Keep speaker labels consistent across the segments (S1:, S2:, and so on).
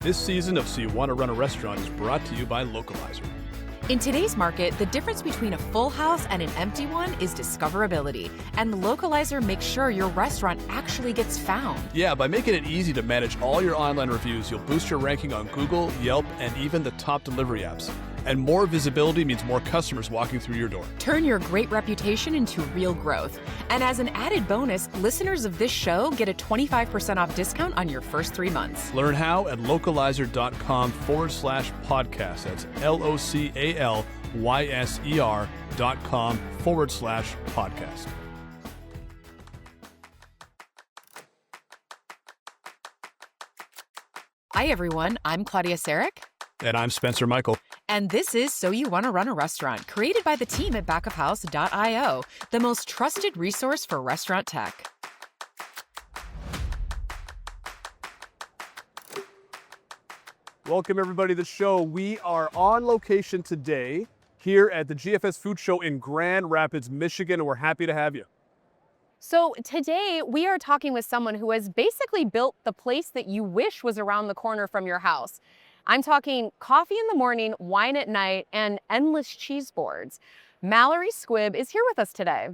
S1: This season of So You Want to Run a Restaurant is brought to you by Localizer.
S2: In today's market, the difference between a full house and an empty one is discoverability, and Localizer makes sure your restaurant actually gets found.
S1: Yeah, by making it easy to manage all your online reviews, you'll boost your ranking on Google, Yelp, and even the top delivery apps. And more visibility means more customers walking through your door.
S2: Turn your great reputation into real growth. And as an added bonus, listeners of this show get a 25% off discount on your first 3 months.
S1: Learn how at localizer.com/podcast. That's LOCALYSER.com/podcast.
S2: Hi, everyone. I'm Claudia Saric.
S1: And I'm Spencer Michael.
S2: And this is So You Want to Run a Restaurant, created by the team at backofhouse.io, the most trusted resource for restaurant tech.
S1: Welcome, everybody, to the show. We are on location today here at the GFS Food Show in Grand Rapids, Michigan, and we're happy to have you.
S3: So today we are talking with someone who has basically built the place that you wish was around the corner from your house. I'm talking coffee in the morning, wine at night, and endless cheese boards. Mallory Squibb is here with us today.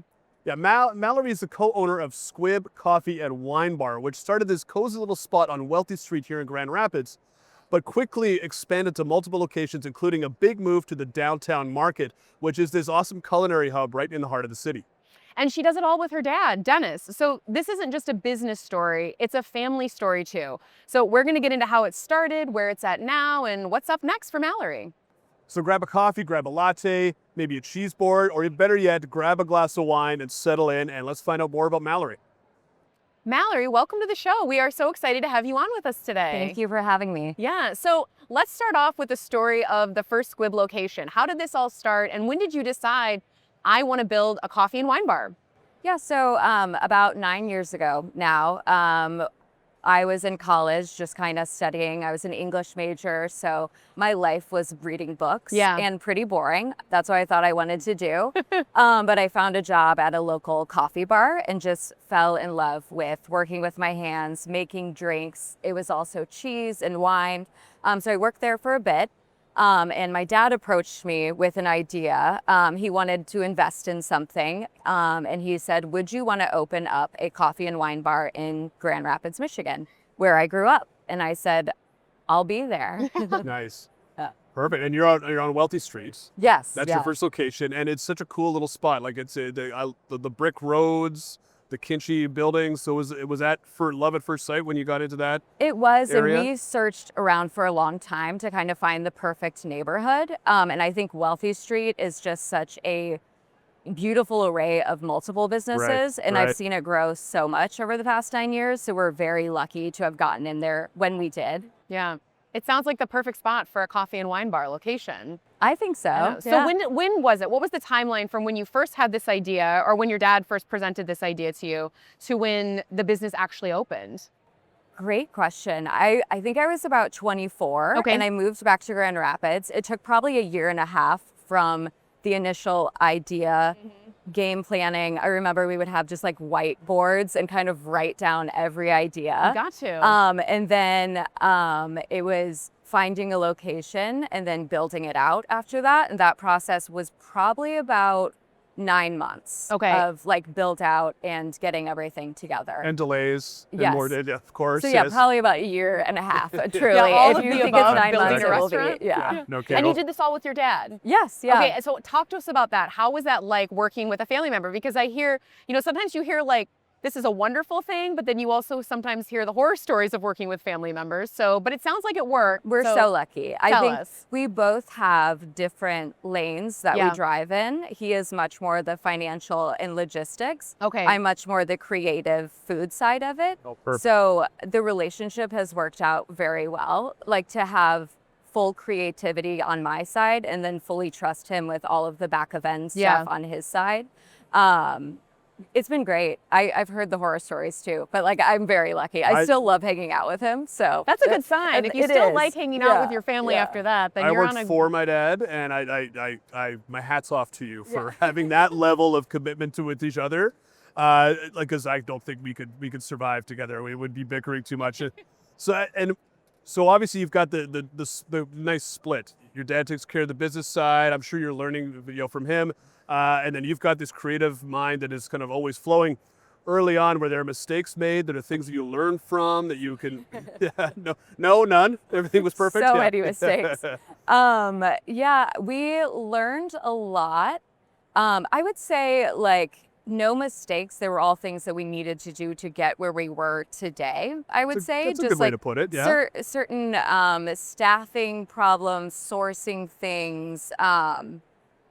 S1: Yeah, Mallory is the co-owner of Squibb Coffee and Wine Bar, which started this cozy little spot on Wealthy Street here in Grand Rapids, but quickly expanded to multiple locations, including a big move to the downtown market, which is this awesome culinary hub right in the heart of the city.
S3: And she does it all with her dad, Dennis. So this isn't just a business story, it's a family story too. So we're gonna get into how it started, where it's at now, and what's up next for Mallory.
S1: So grab a coffee, grab a latte, maybe a cheese board, or better yet, grab a glass of wine and settle in, and let's find out more about Mallory.
S3: Mallory, welcome to the show. We are so excited to have you on with us today.
S4: Thank you for having me.
S3: Yeah, so let's start off with the story of the first Squibb location. How did this all start, and when did you decide, I want to build a coffee and wine bar?
S4: Yeah, so about 9 years ago now, I was in college just kind of studying. I was an English major, so my life was reading books and pretty boring. That's what I thought I wanted to do. But I found a job at a local coffee bar and just fell in love with working with my hands, making drinks. It was also cheese and wine. So I worked there for a bit. And my dad approached me with an idea. He wanted to invest in something. And he said, would you want to open up a coffee and wine bar in Grand Rapids, Michigan, where I grew up? And I said, I'll be there.
S1: Nice. Perfect. And you're on Wealthy Street.
S4: Yes.
S1: That's your first location. And it's such a cool little spot. Like it's the brick roads, the Kinchy building. So was that for love at first sight when you got into that?
S4: It was,
S1: area?
S4: And we searched around for a long time to kind of find the perfect neighborhood. And I think Wealthy Street is just such a beautiful array of multiple businesses. And I've seen it grow so much over the past 9 years. So we're very lucky to have gotten in there when we did.
S3: Yeah. It sounds like the perfect spot for a coffee and wine bar location.
S4: I think so.
S3: So when was it? What was the timeline from when you first had this idea, or when your dad first presented this idea to you, to when the business actually opened?
S4: Great question. I think I was about 24 and I moved back to Grand Rapids. It took probably a year and a half from the initial idea, game planning. I remember we would have just like whiteboards and kind of write down every idea.
S3: Got to.
S4: And then it was finding a location and then building it out after that. And that process was probably about 9 months of like build out and getting everything together.
S1: And delays.
S4: Yes.
S1: And more, of course.
S4: So yeah, probably about a year and a half, truly.
S3: All
S4: if
S3: of
S4: you
S3: the
S4: think
S3: above,
S4: it's 9
S3: building
S4: months,
S3: a
S4: it will be.
S3: restaurant?
S4: Yeah.
S1: No
S3: And
S1: kidding.
S3: you did this all with your dad?
S4: Yes, yeah.
S3: Okay, so talk to us about that. How was that like working with a family member? Because I hear, sometimes you hear like, this is a wonderful thing, but then you also sometimes hear the horror stories of working with family members. So, but it sounds like it worked.
S4: We're so lucky. I think
S3: us.
S4: we both have different lanes that we drive in. He is much more the financial and logistics.
S3: Okay.
S4: I'm much more the creative food side of it.
S1: Oh, perfect.
S4: So the relationship has worked out very well. Like to have full creativity on my side and then fully trust him with all of the back of end stuff on his side. It's been great. I've heard the horror stories too, but like I'm very lucky. I still love hanging out with him. So
S3: that's a good sign. If you still like hanging out with your family after that, then you're on a...
S1: I worked for my dad, and I my hat's off to you for having that level of commitment with each other. Because I don't think we could survive together. We would be bickering too much. So, and So obviously you've got the nice split. Your dad takes care of the business side. I'm sure you're learning, from him, and then you've got this creative mind that is kind of always flowing. Early on, were there mistakes made? That are things that you learned from that you can? Yeah, no, none. Everything was perfect.
S4: So
S1: Yeah.
S4: many mistakes. Yeah, we learned a lot. I would say like no mistakes. They were all things that we needed to do to get where we were today. I would say
S1: That's a
S4: just
S1: good way
S4: like
S1: to put it. Yeah.
S4: certain staffing problems, sourcing things,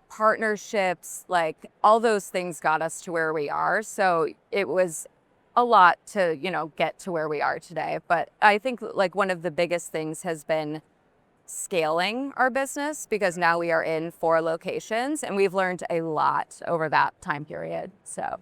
S4: partnerships, like all those things got us to where we are. So it was a lot to, get to where we are today. But I think like one of the biggest things has been scaling our business, because now we are in 4 locations and we've learned a lot over that time period. So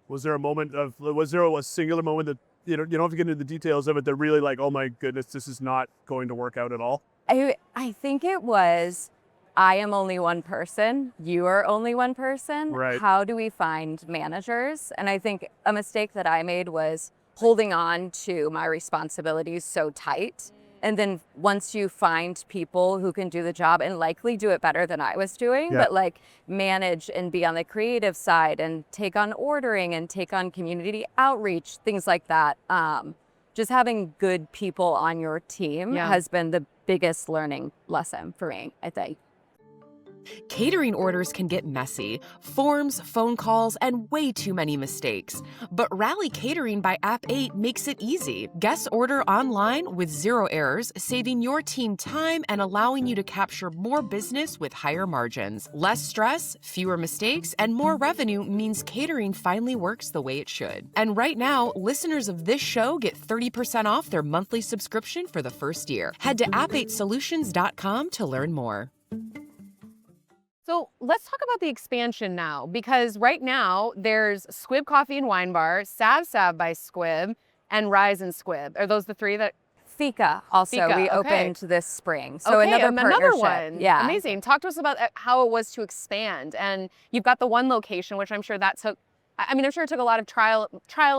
S1: Was there a singular moment that, you don't have to get into the details of it, that really like, oh my goodness, this is not going to work out at all?
S4: I think it was, I am only one person, you are only one person.
S1: Right.
S4: How do we find managers? And I think a mistake that I made was holding on to my responsibilities so tight. And then once you find people who can do the job and likely do it better than I was doing,
S1: Yeah.
S4: but like manage and be on the creative side and take on ordering and take on community outreach, things like that. Just having good people on your team has been the biggest learning lesson for me, I think.
S2: Catering orders can get messy, forms, phone calls, and way too many mistakes. But Rally Catering by App 8 makes it easy. Guests order online with 0 errors, saving your team time and allowing you to capture more business with higher margins. Less stress, fewer mistakes, and more revenue means catering finally works the way it should. And right now, listeners of this show get 30% off their monthly subscription for the first year. Head to app8solutions.com to learn more.
S3: So let's talk about the expansion now, because right now there's Squibb Coffee and Wine Bar, Sav by Squibb, and Rise and Squibb. Are those the 3 that?
S4: Fika also
S3: Fika,
S4: we
S3: okay.
S4: opened this spring. So
S3: Okay,
S4: another
S3: another
S4: partnership.
S3: one.
S4: Yeah.
S3: Amazing. Talk to us about how it was to expand. And you've got the 1 location, which I'm sure that took, I'm sure it took a lot of trial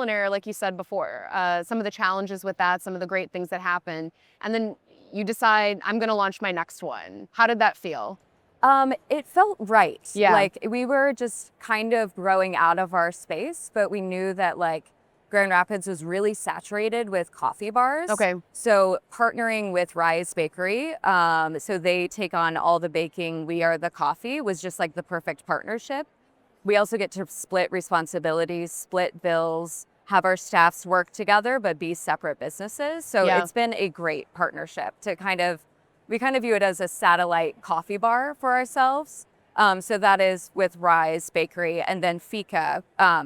S3: and error, like you said before. Some of the challenges with that, some of the great things that happened. And then you decide, I'm going to launch my next one. How did that feel?
S4: It felt right.
S3: Yeah.
S4: Like we were just kind of growing out of our space, but we knew that like Grand Rapids was really saturated with coffee bars.
S3: Okay.
S4: So partnering with Rise Bakery, so they take on all the baking, we are the coffee, was just like the perfect partnership. We also get to split responsibilities, split bills, have our staffs work together, but be separate businesses. So it's been a great partnership to we kind of view it as a satellite coffee bar for ourselves. So that is with Rise Bakery, and then Fika,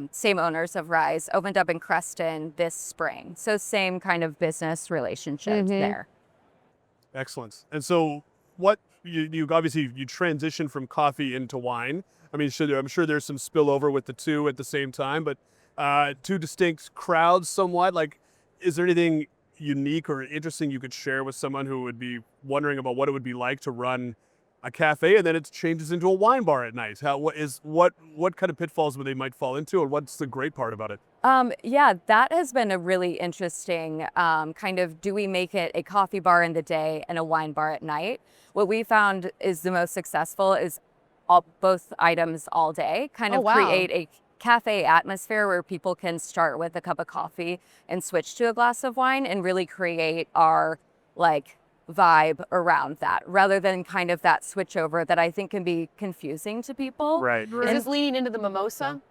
S4: same owners of Rise, opened up in Creston this spring. So same kind of business relationship there.
S1: Excellent. And so what you obviously you transitioned from coffee into wine. I'm sure there's some spillover with the 2 at the same time, but 2 distinct crowds somewhat. Like, is there anything unique or interesting you could share with someone who would be wondering about what it would be like to run a cafe and then it changes into a wine bar at night? What kind of pitfalls would they might fall into, or what's the great part about it?
S4: Yeah, that has been a really interesting kind of, do we make it a coffee bar in the day and a wine bar at night? What we found is the most successful is both items all day, kind of create a cafe atmosphere where people can start with a cup of coffee and switch to a glass of wine and really create our like vibe around that, rather than kind of that switch over that I think can be confusing to people.
S1: Right.
S3: Is this leaning into the mimosa?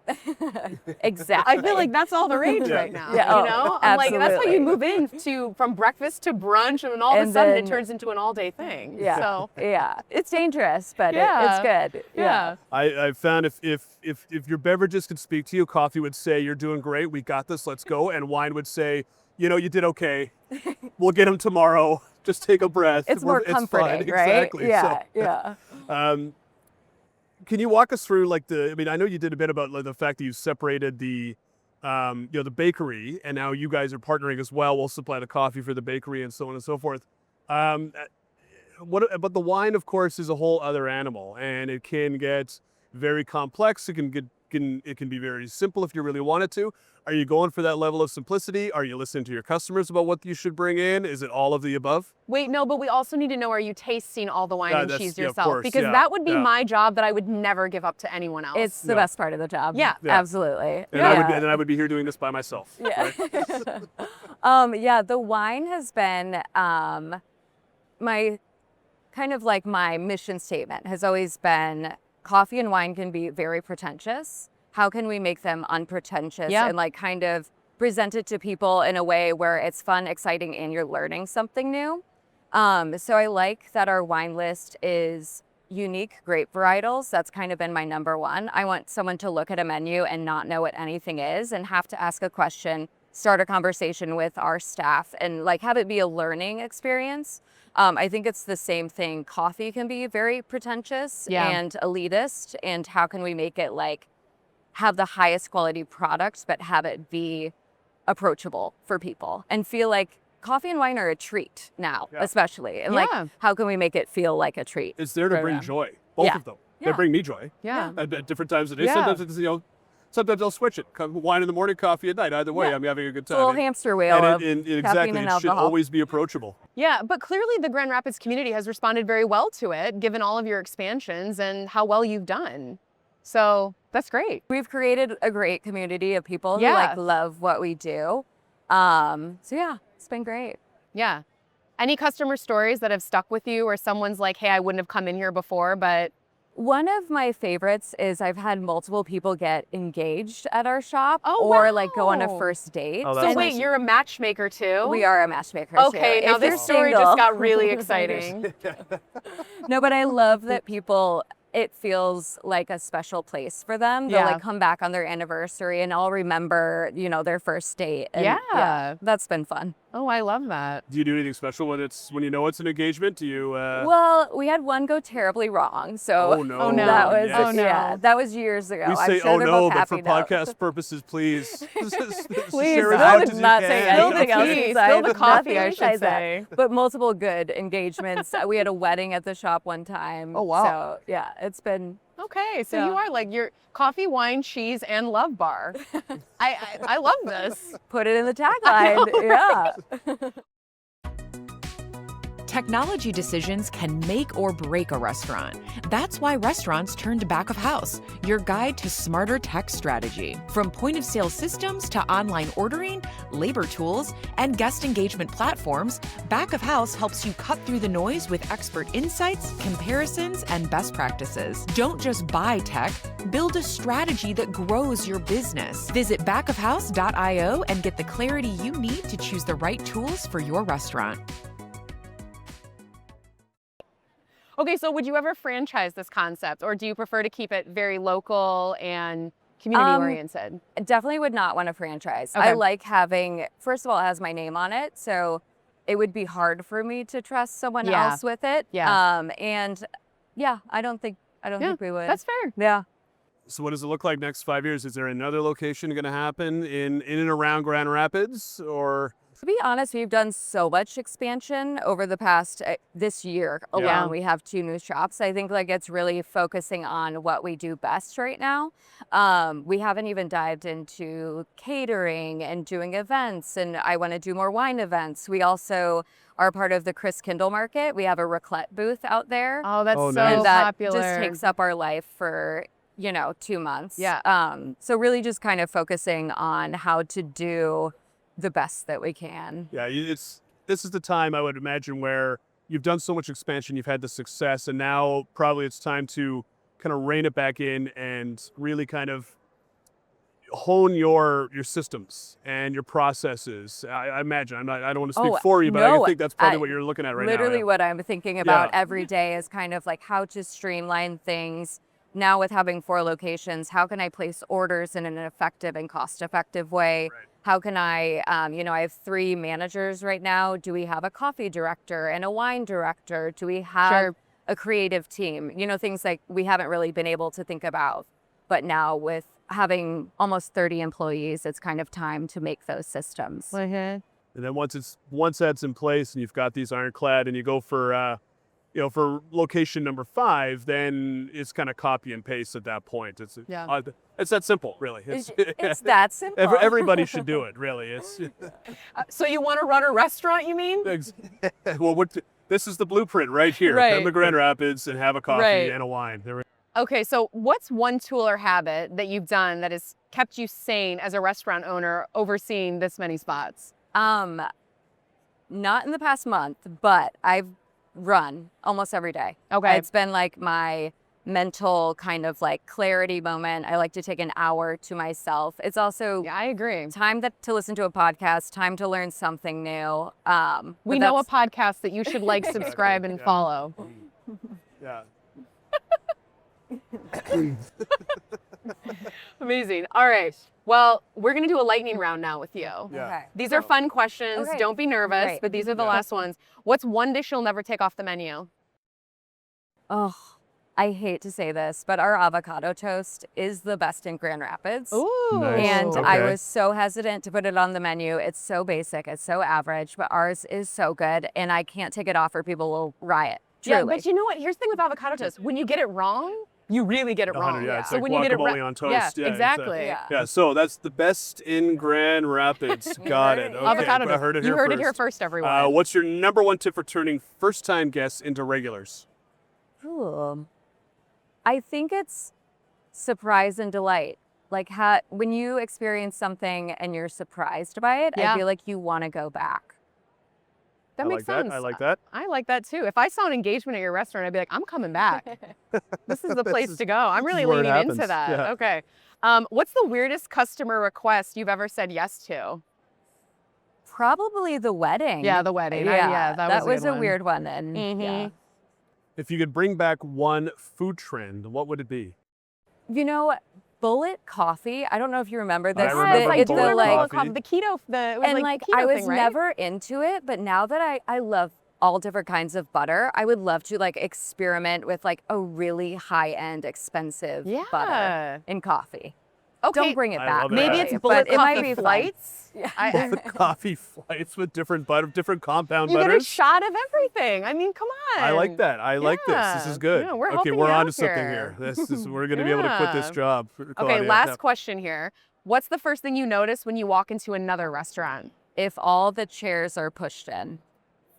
S4: Exactly.
S3: I feel like that's all the rage right now.
S4: Yeah,
S3: I'm like, that's how
S4: absolutely.
S3: you move into from breakfast to brunch, and all of a sudden it turns into an all-day thing.
S4: Yeah.
S3: So
S4: yeah, it's dangerous, but
S3: Yeah.
S4: it's good.
S3: yeah.
S1: I found if your beverages could speak to you, coffee would say, "You're doing great. We got this. Let's go." And wine would say, "You did okay. We'll get them tomorrow. Just take a breath."
S4: It's more comforting,
S1: fine."
S4: right?
S1: Exactly.
S4: Yeah,
S1: So,
S4: yeah.
S1: can you walk us through I know you did a bit about like the fact that you separated the the bakery, and now you guys are partnering as well. We'll supply the coffee for the bakery and so on and so forth. But the wine, of course, is a whole other animal, and it can get very complex. It can be very simple if you really want it to. Are you going for that level of simplicity? Are you listening to your customers about what you should bring in? Is it all of the above?
S3: Wait, no, but we also need to know, are you tasting all the wine and cheese
S1: Of
S3: yourself?
S1: course,
S3: Because
S1: yeah,
S3: that would be
S1: yeah.
S3: my job that I would never give up to anyone else.
S4: It's the best part of the job.
S3: Yeah.
S4: Absolutely.
S1: And I would be here doing this by myself.
S4: Yeah.
S1: Right?
S4: Yeah, the wine has been my kind of like my mission statement has always been coffee and wine can be very pretentious. How can we make them unpretentious and like kind of present it to people in a way where it's fun, exciting, and you're learning something new? So I like that our wine list is unique grape varietals. That's kind of been my number one. I want someone to look at a menu and not know what anything is and have to ask a question, start a conversation with our staff, and like have it be a learning experience. I think it's the same thing. Coffee can be very pretentious and elitist, and how can we make it like have the highest quality products, but have it be approachable for people and feel like coffee and wine are a treat now, especially. And like, how can we make it feel like a treat?
S1: It's there to bring joy, both of them. They bring me joy.
S3: Yeah.
S1: At different times of the day. Sometimes it's, sometimes I'll switch it. Wine in the morning, coffee at night. Either way, I'm having a good time.
S4: It's a little hamster wheel of
S1: exactly,
S4: caffeine and
S1: it should
S4: alcohol.
S1: always be approachable.
S3: Yeah, but clearly the Grand Rapids community has responded very well to it, given all of your expansions and how well you've done. So that's great.
S4: We've created a great community of people who like love what we do. So yeah, it's been great.
S3: Yeah. Any customer stories that have stuck with you, or someone's like, hey, I wouldn't have come in here before, but...
S4: One of my favorites is I've had multiple people get engaged at our shop like go on a first date.
S1: Oh,
S3: so wait, you're a matchmaker too?
S4: We are a matchmaker
S3: Okay,
S4: too.
S3: now
S4: If
S3: this
S4: you're
S3: story
S4: single-
S3: just got really exciting.
S4: No, but I love that people, it feels like a special place for them. They'll like come back on their anniversary and I'll remember, their first date. And that's been fun.
S3: Oh, I love that.
S1: Do you do anything special when you know it's an engagement? Do you?
S4: Well, we had one go terribly wrong. So
S1: Oh no!
S4: that was
S1: Yes.
S4: that was years ago.
S1: We
S4: I'm
S1: say
S4: sure
S1: oh
S4: they're
S1: no,
S4: both
S1: but for
S4: happy now.
S1: podcast purposes, please.
S4: Please,
S1: share as
S4: I
S1: much
S4: would
S1: as you
S4: not
S1: can.
S4: say anything else
S3: Please,
S4: besides
S3: spill the coffee,
S4: nothing
S3: I should
S4: besides
S3: say.
S4: that. But multiple good engagements. We had a wedding at the shop one time.
S3: Oh, wow.
S4: So yeah, it's been.
S3: Okay, so you are like your coffee, wine, cheese, and love bar. I love this.
S4: Put it in the tagline. Yeah.
S2: Technology decisions can make or break a restaurant. That's why restaurants turn to Back of House, your guide to smarter tech strategy. From point-of-sale systems to online ordering, labor tools, and guest engagement platforms, Back of House helps you cut through the noise with expert insights, comparisons, and best practices. Don't just buy tech, build a strategy that grows your business. Visit backofhouse.io and get the clarity you need to choose the right tools for your restaurant.
S3: Okay, so would you ever franchise this concept, or do you prefer to keep it very local and community-oriented?
S4: Definitely would not want a franchise.
S3: Okay.
S4: I like having, first of all, it has my name on it, so it would be hard for me to trust someone else with it.
S3: Yeah.
S4: And yeah, I don't think we would.
S3: That's fair.
S4: Yeah.
S1: So what does it look like next 5 years? Is there another location going to happen in and around Grand Rapids, or?
S4: To be honest, we've done so much expansion over the past, this year alone.
S3: Yeah.
S4: We have 2 new shops. I think like it's really focusing on what we do best right now. We haven't even dived into catering and doing events, and I want to do more wine events. We also are part of the Chris Kindle Market. We have a raclette booth out there.
S3: Oh, that's so
S1: nice.
S4: And that
S3: popular.
S4: just takes up our life for 2 months.
S3: Yeah.
S4: So really just kind of focusing on how to do the best that we can.
S1: Yeah, this is the time I would imagine where you've done so much expansion, you've had the success, and now probably it's time to kind of rein it back in and really kind of hone your systems and your processes. I imagine I don't want to speak for you, but I think that's probably what you're looking at right now.
S4: Literally what I'm thinking about every day is kind of like how to streamline things. Now with having 4 locations, how can I place orders in an effective and cost-effective way?
S1: Right.
S4: How can I have 3 managers right now. Do we have a coffee director and a wine director? Do we have a creative team? Things like we haven't really been able to think about. But now with having almost 30 employees, it's kind of time to make those systems.
S1: And then once that's in place and you've got these ironclad and you go for for location number 5, then it's kind of copy and paste at that point. It's that simple, really.
S4: It's that simple.
S1: Everybody should do it, really. It's
S3: So you want to run a restaurant, you mean?
S1: well, this is the blueprint right here.
S3: Right.
S1: Come to Grand Rapids and have a coffee and a wine. There we go.
S3: Okay, so what's one tool or habit that you've done that has kept you sane as a restaurant owner overseeing this many spots?
S4: Not in the past month, but I've run almost every day.
S3: Okay.
S4: It's been like my mental kind of like clarity moment. I like to take an hour to myself. It's also
S3: I agree.
S4: time to listen to a podcast, time to learn something new.
S3: We know a podcast that you should like, subscribe, and follow.
S1: Yeah.
S3: Amazing. All right. Well, we're going to do a lightning round now with you.
S1: Yeah.
S4: Okay.
S3: These are fun questions.
S4: Okay.
S3: Don't be nervous,
S4: Great.
S3: but these are the last ones. What's one dish you'll never take off the menu?
S4: Oh, I hate to say this, but our avocado toast is the best in Grand Rapids.
S3: Ooh.
S1: Nice.
S4: And I
S1: Okay.
S4: was so hesitant to put it on the menu. It's so basic, it's so average, but ours is so good, and I can't take it off or people will riot. Truly.
S3: Yeah, but you know what? Here's the thing with avocado toast. When you get it wrong, you really get it wrong.
S1: Yeah, it's
S3: So
S1: like
S3: when you get it
S1: guacamole on toast.
S3: Yeah, exactly.
S4: Yeah.
S1: So that's the best in Grand Rapids. Got it. Okay.
S3: Avocado
S1: I
S3: toast.
S1: heard it
S3: You
S1: here
S3: heard
S1: first.
S3: it here first, everyone.
S1: What's your number 1 tip for turning first-time guests into regulars?
S4: Ooh. I think it's surprise and delight. Like when you experience something and you're surprised by it,
S3: Yeah.
S4: I feel like you want to go back.
S3: That makes sense.
S1: I like that.
S3: I like that too. If I saw an engagement at your restaurant, I'd be like, I'm coming back. This is the place to go. I'm really
S1: where it
S3: leaning into
S1: happens.
S3: that.
S1: Yeah.
S3: Okay. What's the weirdest customer request you've ever said yes to?
S4: Probably the wedding.
S3: Yeah, the wedding.
S4: Yeah,
S3: that was a good one.
S4: weird one. And
S3: Mhm.
S4: yeah.
S1: If you could bring back one food trend, what would it be?
S4: You know, bullet coffee. I don't know if you remember this.
S1: remember
S3: Yes, I
S1: the
S3: do
S1: bullet
S3: remember
S1: coffee.
S3: the keto. It was
S4: And
S3: like
S4: like I
S3: keto
S4: was
S3: thing, right?
S4: never into it, but now that I love all different kinds of butter, I would love to like experiment with like a really high-end expensive
S3: Yeah.
S4: butter in coffee.
S3: Okay.
S4: Don't bring it
S1: I
S4: back.
S1: love it.
S3: Maybe
S1: Yeah.
S3: it's
S4: but
S3: bullet
S4: it might
S3: coffee
S4: be fun.
S3: flights.
S1: The coffee flights with different compound
S3: You get a
S1: butters.
S3: shot of everything. I mean, come on.
S1: I like that. I like this. This
S3: Yeah.
S1: is good.
S3: Yeah, we're
S1: okay,
S3: helping
S1: we're
S3: you
S1: on
S3: out
S1: to something
S3: here.
S1: here. We're going to be able to quit this
S3: Yeah.
S1: job.
S3: Okay,
S1: Claudia.
S3: last
S1: Yeah.
S3: question here. What's the first thing you notice when you walk into another restaurant?
S4: If all the chairs are pushed in.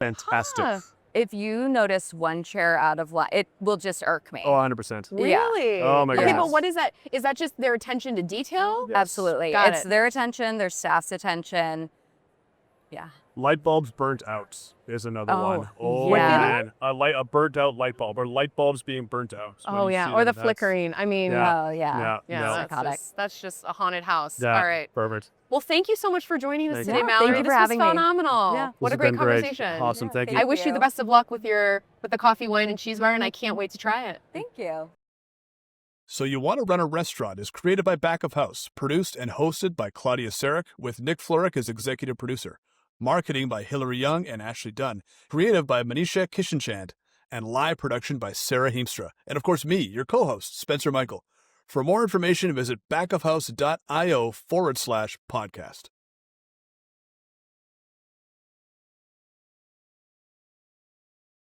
S1: Fantastic.
S3: Huh.
S4: If you notice one chair out of line, it will just irk me.
S1: Oh, 100%.
S4: Yeah.
S3: Really?
S1: Oh my
S3: Okay,
S1: goodness.
S3: but what is that? Is that just their attention to detail?
S1: Yes.
S4: Absolutely.
S3: Got
S4: It's
S3: it.
S4: their attention, their staff's attention. Yeah.
S1: Light bulbs burnt out is another
S4: Oh,
S1: one. Oh,
S4: yeah.
S1: man. A burnt out light bulb or light bulbs being burnt out. So when
S3: Oh
S1: you
S3: yeah,
S1: see
S3: or the
S1: them, that's-
S3: flickering. I mean,
S1: Yeah.
S4: Oh, yeah.
S3: yeah,
S1: no.
S3: that's just a haunted house.
S1: Yeah,
S3: All right.
S1: perfect.
S3: Well, thank you so much for joining us
S1: Thank
S3: today,
S1: you.
S3: Mallory.
S4: Thank you for
S3: this
S4: having
S3: was
S4: me.
S3: phenomenal.
S4: Yeah.
S3: What
S1: This
S3: a
S1: has
S3: great
S1: been great.
S3: conversation.
S1: Awesome. Thank you.
S3: I wish you the best of luck with the coffee, wine, and cheese bar, and I can't wait to try it.
S4: Thank you.
S1: So You Want to Run a Restaurant is created by Back of House, produced and hosted by Claudia Saric, with Nick Florick as executive producer. Marketing by Hillary Young and Ashley Dunn. Creative by Manisha Kishenchand. And live production by Sarah Heemstra. And of course me, your co-host, Spencer Michael. For more information, visit backofhouse.io/podcast.